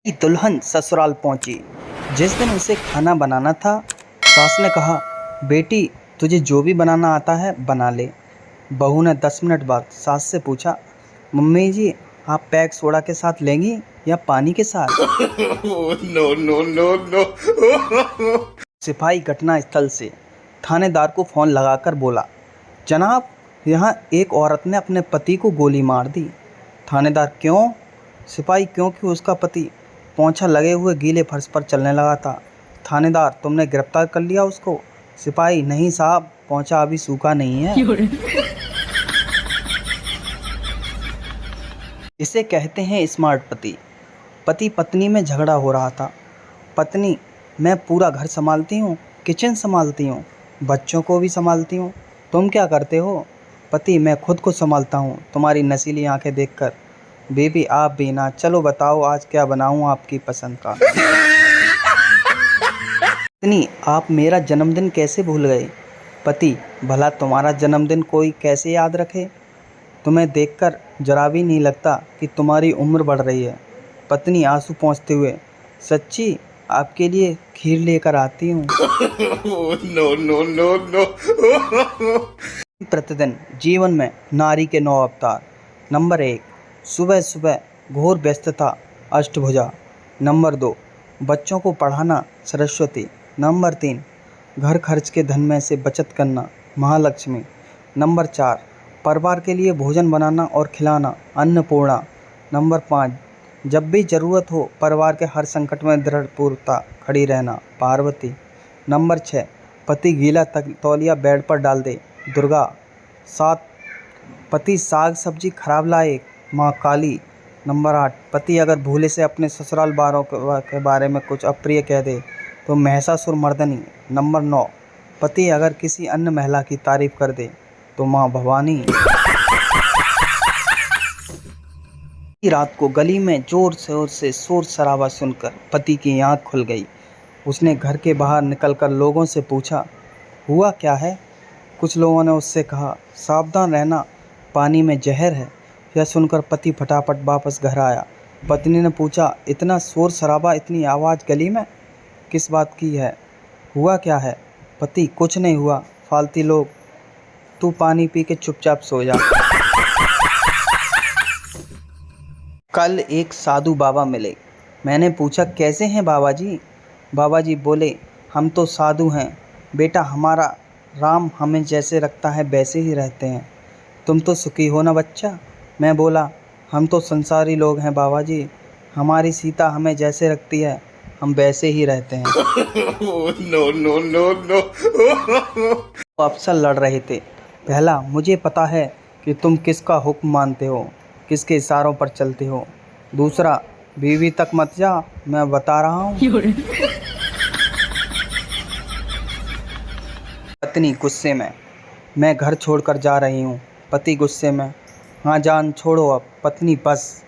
की दुल्हन ससुराल पहुंची। जिस दिन उसे खाना बनाना था, सास ने कहा, बेटी तुझे जो भी बनाना आता है बना ले। बहू ने 10 मिनट बाद सास से पूछा, मम्मी जी आप पैक सोडा के साथ लेंगी या पानी के साथ? No no no no. सिपाही घटनास्थल से थानेदार को फ़ोन लगाकर बोला, जनाब यहाँ एक औरत ने अपने पति को गोली मार दी। थानेदार क्यों? सिपाही क्योंकि उसका पति पोंछा लगे हुए गीले फर्श पर चलने लगा था। थानेदार तुमने गिरफ्तार कर लिया उसको? सिपाही नहीं साहब, पोंछा अभी सूखा नहीं है। इसे कहते हैं स्मार्ट पति। पति पत्नी में झगड़ा हो रहा था। पत्नी, मैं पूरा घर संभालती हूँ, किचन संभालती हूँ, बच्चों को भी संभालती हूँ, तुम क्या करते हो? पति, मैं खुद को संभालता हूँ तुम्हारी नशीली आंखें देखकर। बेबी आप भी ना, चलो बताओ आज क्या बनाऊँ आपकी पसंद का। पत्नी, आप मेरा जन्मदिन कैसे भूल गए? पति, भला तुम्हारा जन्मदिन कोई कैसे याद रखे? तुम्हें देखकर जरा भी नहीं लगता कि तुम्हारी उम्र बढ़ रही है। पत्नी आंसू पोंछते हुए, सच्ची आपके लिए खीर लेकर आती हूँ। No no no no. प्रतिदिन जीवन में नारी के 9 अवतार। नंबर 1, सुबह सुबह घोर व्यस्तता अष्टभुजा। नंबर 2, बच्चों को पढ़ाना सरस्वती। नंबर 3, घर खर्च के धन में से बचत करना महालक्ष्मी। नंबर 4, परिवार के लिए भोजन बनाना और खिलाना अन्नपूर्णा। नंबर 5, जब भी ज़रूरत हो परिवार के हर संकट में दृढ़पूर्वता खड़ी रहना पार्वती। नंबर 6, पति गीला तौलिया बेड पर डाल दे दुर्गा। 7, पति साग सब्जी खराब लाए माँ काली। नंबर 8, पति अगर भूले से अपने ससुराल वालों के बारे में कुछ अप्रिय कह दे तो महिषासुर मर्दनी। नंबर 9, पति अगर किसी अन्य महिला की तारीफ कर दे तो माँ भवानी। रात को गली में जोर शोर से शोर शराबा सुनकर पति की आंख खुल गई। उसने घर के बाहर निकलकर लोगों से पूछा, हुआ क्या है? कुछ लोगों ने उससे कहा, सावधान रहना, पानी में जहर है। यह सुनकर पति फटाफट वापस घर आया। पत्नी ने पूछा, इतना शोर शराबा, इतनी आवाज़ गली में किस बात की है? हुआ क्या है? पति, कुछ नहीं हुआ, फालतू लोग, तू पानी पी के चुपचाप सो जा। कल एक साधु बाबा मिले। मैंने पूछा, कैसे हैं बाबा जी? बाबा जी बोले, हम तो साधु हैं बेटा, हमारा राम हमें जैसे रखता है वैसे ही रहते हैं। तुम तो सुखी हो ना बच्चा? मैं बोला, हम तो संसारी लोग हैं बाबा जी, हमारी सीता हमें जैसे रखती है हम वैसे ही रहते हैं। No no no no. वो अफसर लड़ रहे थे। पहला, मुझे पता है कि तुम किसका हुक्म मानते हो, किसके इशारों पर चलते हो। दूसरा, बीवी तक मत जा, मैं बता रहा हूँ। पत्नी गुस्से में, मैं घर छोड़कर जा रही हूँ। पति गुस्से में, हाँ जान छोड़ो अब। पत्नी, बस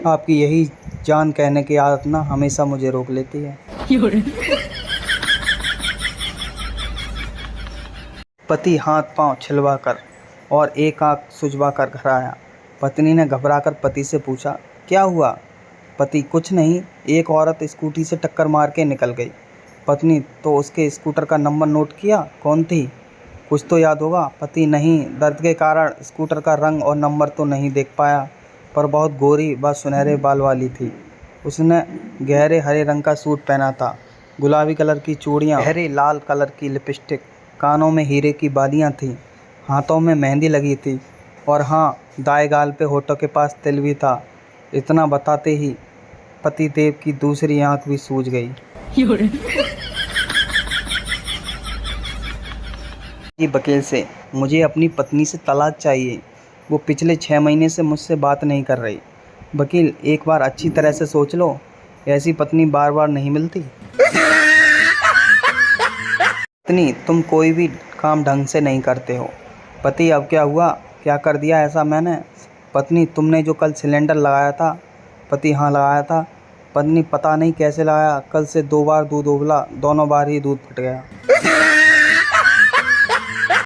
आपकी यही जान कहने की आदत ना हमेशा मुझे रोक लेती है। पति हाथ पांव छिलवाकर और एक आंख सुजवाकर घर आया। पत्नी ने घबराकर पति से पूछा, क्या हुआ? पति, कुछ नहीं, एक औरत स्कूटी से टक्कर मार के निकल गई। पत्नी, तो उसके स्कूटर का नंबर नोट किया? कौन थी? कुछ तो याद होगा। पति, नहीं, दर्द के कारण स्कूटर का रंग और नंबर तो नहीं देख पाया, पर बहुत गोरी व सुनहरे बाल वाली थी। उसने गहरे हरे रंग का सूट पहना था, गुलाबी कलर की चूड़ियाँ, गहरे लाल कलर की लिपस्टिक, कानों में हीरे की बालियाँ थीं, हाथों में मेहंदी लगी थी और हाँ, दाएं गाल पे होठों के पास तिल भी था। इतना बताते ही पति देव की दूसरी आंख भी सूज गई। ये वकील से, मुझे अपनी पत्नी से तलाक चाहिए, वो पिछले 6 महीने से मुझसे बात नहीं कर रही। वकील, एक बार अच्छी तरह से सोच लो, ऐसी पत्नी बार बार नहीं मिलती। पत्नी, तुम कोई भी काम ढंग से नहीं करते हो। पति, अब क्या हुआ? क्या कर दिया ऐसा मैंने? पत्नी, तुमने जो कल सिलेंडर लगाया था? पति, हाँ लगाया था। पत्नी, पता नहीं कैसे लगाया, कल से 2 बार दूध उबला, दोनों बार ही दूध फट गया।